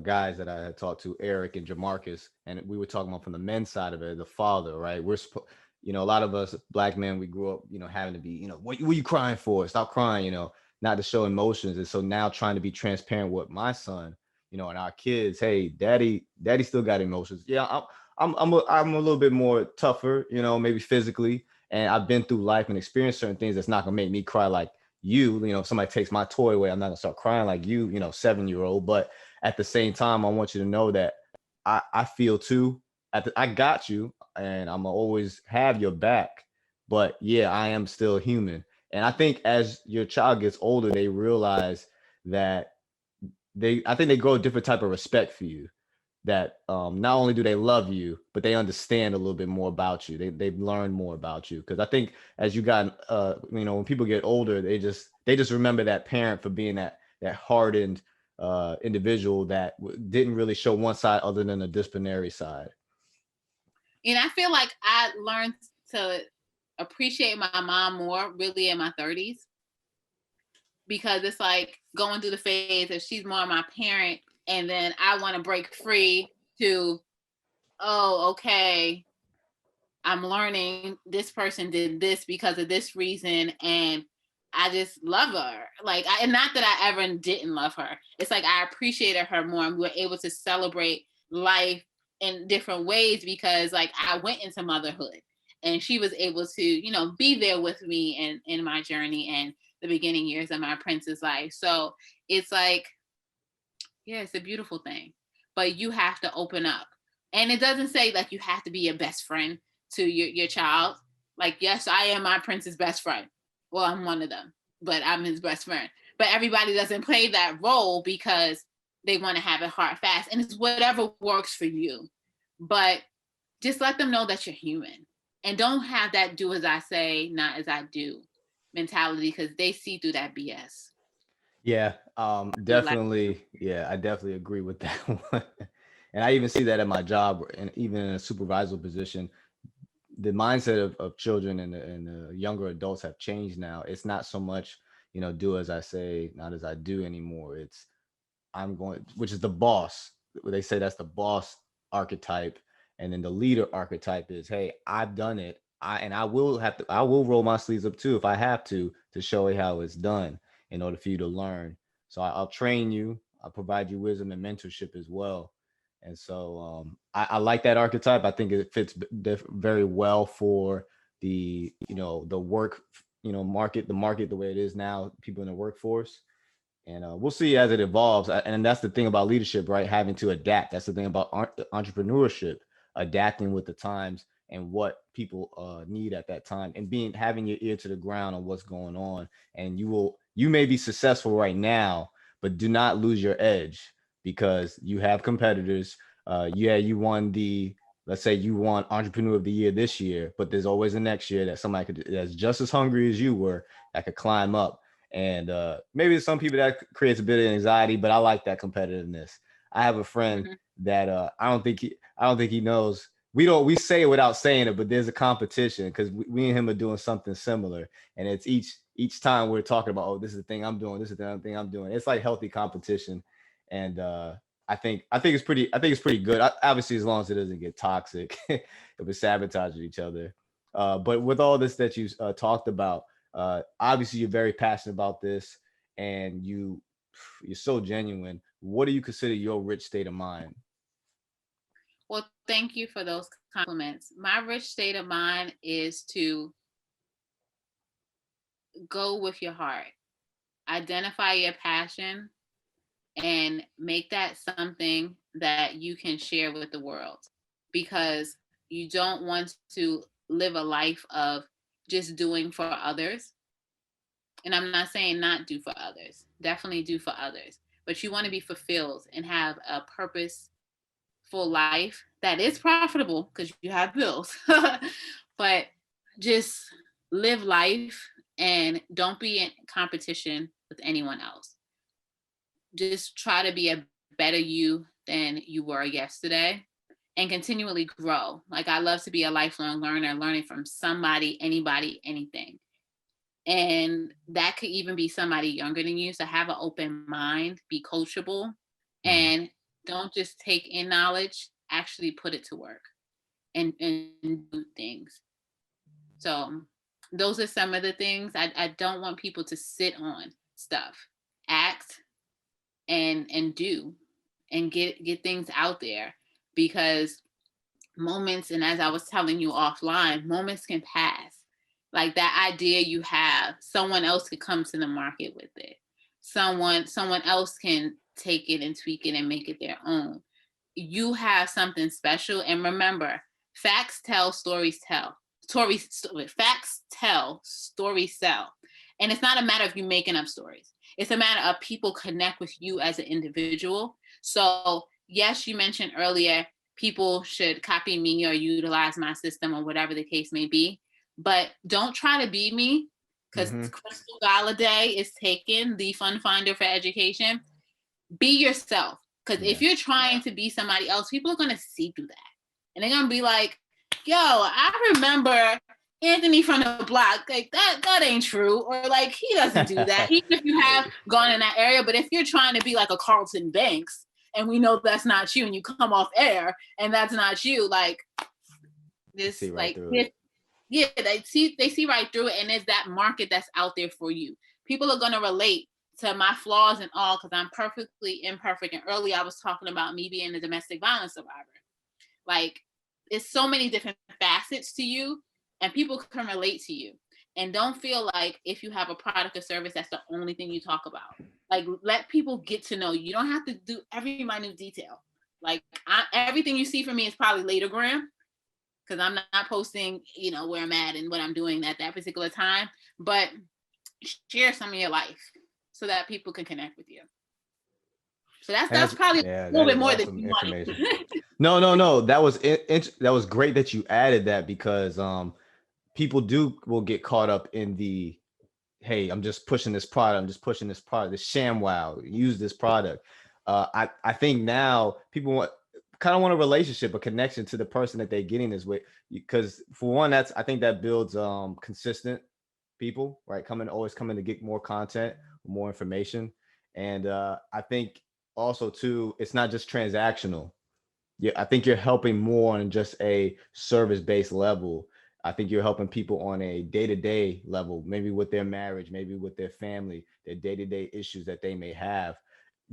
guys that I had talked to, Eric and Jamarcus, and we were talking about from the men's side of it, the father, right? We're a lot of us Black men, we grew up, having to be, what are you crying for? Stop crying, not to show emotions. And so now trying to be transparent with my son, and our kids, hey, daddy still got emotions. Yeah, I'm a little bit more tougher, maybe physically, and I've been through life and experienced certain things that's not gonna make me cry like you. If somebody takes my toy away, I'm not gonna start crying like you, 7-year-old. But at the same time, I want you to know that I feel too. I got you, and I'm gonna always have your back. But yeah, I am still human. And I think as your child gets older, they realize that I think they grow a different type of respect for you. That not only do they love you, but they understand a little bit more about you. They've learned more about you. Because I think as you got, when people get older, they just remember that parent for being that hardened individual that didn't really show one side other than a disciplinary side. And I feel like I learned to appreciate my mom more really in my 30s, because it's like going through the phase of she's more my parent, and then I want to break free to, oh, okay, I'm learning this person did this because of this reason, and I just love her. Like, and not that I ever didn't love her. It's like I appreciated her more, and we were able to celebrate life in different ways, because like I went into motherhood, and she was able to, be there with me in my journey and the beginning years of my prince's life. So it's like, yeah, it's a beautiful thing, but you have to open up. And it doesn't say like you have to be your best friend to your child. Like, yes, I am my prince's best friend. Well, I'm one of them, but I'm his best friend. But everybody doesn't play that role because they want to have it hard, fast. And it's whatever works for you. But just let them know that you're human. And don't have that do as I say, not as I do mentality, because they see through that BS. Yeah, Like, definitely. Yeah, I definitely agree with that one. And I even see that at my job, and even in a supervisor position, the mindset of children and the younger adults have changed now. It's not so much, do as I say, not as I do anymore. It's I'm going, which is the boss. They say that's the boss archetype, and then the leader archetype is, hey, I've done it. I will roll my sleeves up too if I have to show you how it's done in order for you to learn. So I'll train you. I'll provide you wisdom and mentorship as well. And so I like that archetype. I think it fits very well for the work market, the way it is now, people in the workforce. And we'll see as it evolves. And that's the thing about leadership, right? Having to adapt. That's the thing about entrepreneurship, adapting with the times and what people need at that time, and having your ear to the ground on what's going on. And you may be successful right now, but do not lose your edge, because you have competitors. Yeah, you won let's say you won Entrepreneur of the Year this year, but there's always the next year that somebody that's just as hungry as you were, that could climb up. And maybe some people that creates a bit of anxiety, but I like that competitiveness. I have a friend mhm. that I don't think he knows. We say it without saying it, but there's a competition because we and him are doing something similar, and it's each time we're talking about, oh, this is the thing I'm doing, this is the other thing I'm doing. It's like healthy competition, and I think it's pretty good. Obviously, as long as it doesn't get toxic, if we're sabotaging each other. But with all this that you talked about, obviously you're very passionate about this, and you're so genuine. What do you consider your rich state of mind? Well, thank you for those compliments. My rich state of mind is to go with your heart, identify your passion, and make that something that you can share with the world, because you don't want to live a life of just doing for others. And I'm not saying not do for others, definitely do for others, but you want to be fulfilled and have a purposeful life that is profitable because you have bills. But just live life and don't be in competition with anyone else. Just try to be a better you than you were yesterday, and continually grow. Like, I love to be a lifelong learner, learning from somebody, anybody, anything. And that could even be somebody younger than you. So have an open mind, be coachable, Mhm. and don't just take in knowledge, actually put it to work and do things. So those are some of the things. I don't want people to sit on stuff. Act and do, and get things out there, because moments, and as I was telling you offline, moments can pass. Like, that idea you have, someone else could come to the market with it. Someone else can take it and tweak it and make it their own. You have something special. And remember, facts tell, stories tell. Facts tell, stories sell. And it's not a matter of you making up stories. It's a matter of people connect with you as an individual. So yes, you mentioned earlier people should copy me or utilize my system or whatever the case may be. But don't try to be me, because Mhm. Crystal Goliday is taken, the fun finder for education. Be yourself. Because if Yeah. you're trying to be somebody else, people are going to see through that. And they're going to be like, yo, I remember Anthony from the block. Like, that ain't true. Or like, he doesn't do that. Even if you have gone in that area. But if you're trying to be like a Carlton Banks, and we know that's not you, and you come off air and that's not you, like, See this, right like, through it. this, yeah, they see right through it, and there's that market that's out there for you. People are gonna relate to my flaws and all, because I'm perfectly imperfect. And earlier I was talking about me being a domestic violence survivor. Like, it's so many different facets to you, and people can relate to you. And don't feel like if you have a product or service, that's the only thing you talk about. Like, let people get to know you. You don't have to do every minute detail. Like, everything you see from me is probably later gram, because I'm not posting, where I'm at and what I'm doing at that particular time. But share some of your life so that people can connect with you. So that's And that's that's probably a yeah, little that bit is more than awesome you information. wanted. No, no, no. That was great that you added that, because people will get caught up in the hey, I'm just pushing this product, this ShamWow, use this product. I think now people want a relationship, a connection to the person that they're getting this with, because for one, I think that builds consistent people, right? Always coming to get more content, more information. And I think also too, it's not just transactional. Yeah, I think you're helping more on just a service-based level. I think you're helping people on a day-to-day level, maybe with their marriage, maybe with their family, their day-to-day issues that they may have,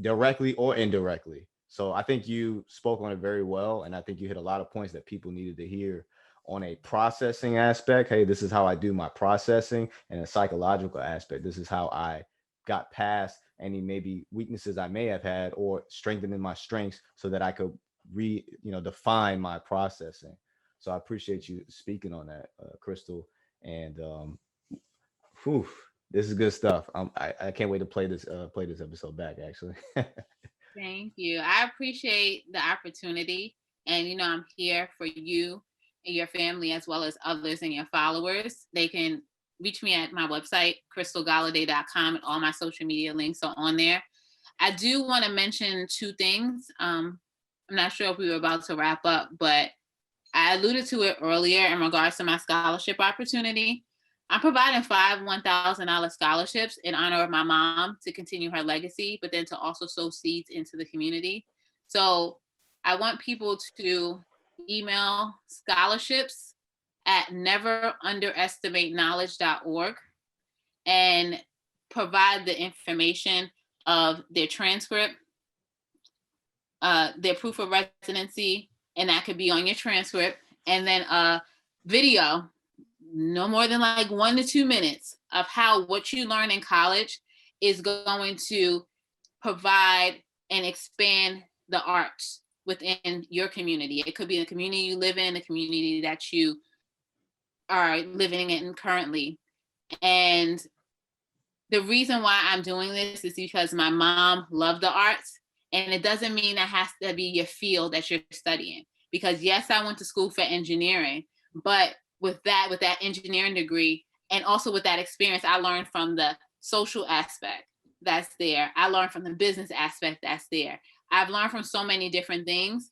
directly or indirectly. So I think you spoke on it very well, and I think you hit a lot of points that people needed to hear on a processing aspect. Hey, this is how I do my processing, and a psychological aspect. This is how I got past any maybe weaknesses I may have had, or strengthening my strengths so that I could define my processing. So I appreciate you speaking on that, Crystal. And whew, this is good stuff. I can't wait to play this episode back, actually. Thank you. I appreciate the opportunity. And, I'm here for you and your family, as well as others and your followers. They can reach me at my website, crystalgoliday.com, and all my social media links are on there. I do want to mention two things. I'm not sure if we were about to wrap up, but I alluded to it earlier in regards to my scholarship opportunity. I'm providing 5 $1,000 scholarships in honor of my mom to continue her legacy, but then to also sow seeds into the community. So I want people to email scholarships at neverunderestimateknowledge.org and provide the information of their transcript, their proof of residency, and that could be on your transcript, and then a video, no more than like 1 to 2 minutes, of how what you learn in college is going to provide and expand the arts within your community. It could be the community you live in, the community that you are living in currently. And the reason why I'm doing this is because my mom loved the arts. And it doesn't mean that has to be your field that you're studying. Because yes, I went to school for engineering, but with that engineering degree, and also with that experience, I learned from the social aspect that's there. I learned from the business aspect that's there. I've learned from so many different things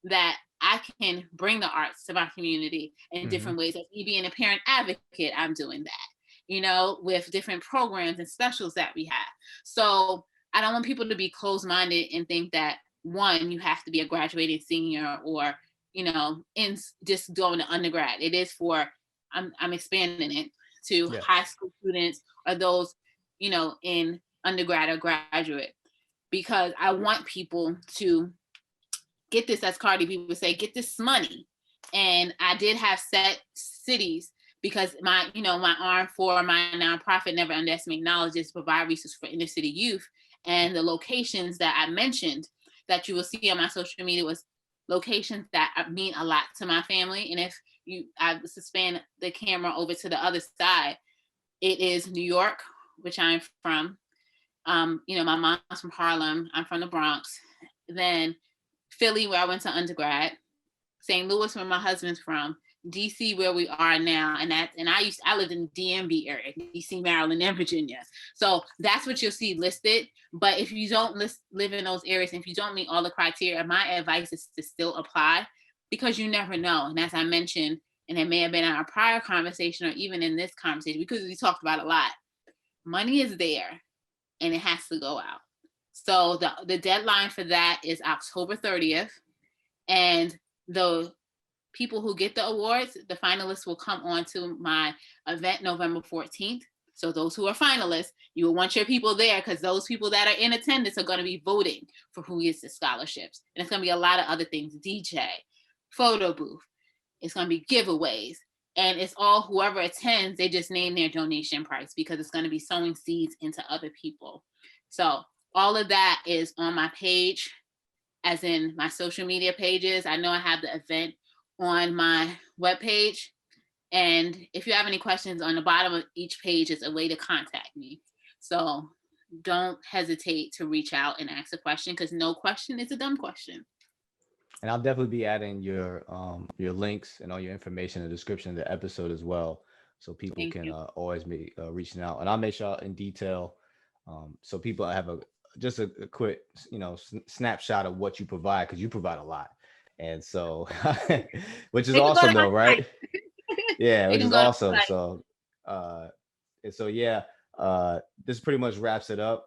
that I can bring the arts to my community in different ways. As me being a parent advocate, I'm doing that, with different programs and specials that we have. So I don't want people to be closed-minded and think that, one, you have to be a graduating senior or, in just going to undergrad. It is for, I'm expanding it to high school students or those, in undergrad or graduate, because I want people to get this, as Cardi B would say, get this money. And I did have set cities, because my arm for my nonprofit, Never Underestimate Knowledge, is provide resources for inner city youth. And the locations that I mentioned that you will see on my social media was locations that mean a lot to my family. And if I suspend the camera over to the other side, it is New York, which I'm from. My mom's from Harlem. I'm from the Bronx. Then Philly, where I went to undergrad. St. Louis, where my husband's from. DC, where we are now, and I lived in the DMV area, DC, Maryland, and Virginia. So that's what you'll see listed. But if you don't live in those areas, and if you don't meet all the criteria, my advice is to still apply, because you never know. And as I mentioned, and it may have been in our prior conversation or even in this conversation, because we talked about a lot, money is there and it has to go out. So the deadline for that is October 30th. And the people who get the awards, the finalists, will come on to my event November 14th. So those who are finalists, you will want your people there, because those people that are in attendance are going to be voting for who gets the scholarships. And it's going to be a lot of other things: DJ, photo booth. It's going to be giveaways. And it's all whoever attends, they just name their donation price, because it's going to be sowing seeds into other people. So all of that is on my page, as in my social media pages. I know I have the event on my webpage. And if you have any questions, on the bottom of each page is a way to contact me. So don't hesitate to reach out and ask a question, because no question is a dumb question. And I'll definitely be adding your links and all your information in the description of the episode as well. so people Thank can you. always be reaching out, and I'll make sure in detail, so people have just a quick, snapshot of what you provide, because you provide a lot, and so which is They can go to awesome my though, right? site. Yeah, They which can is go to awesome. my site. So, uh, and so yeah, this pretty much wraps it up.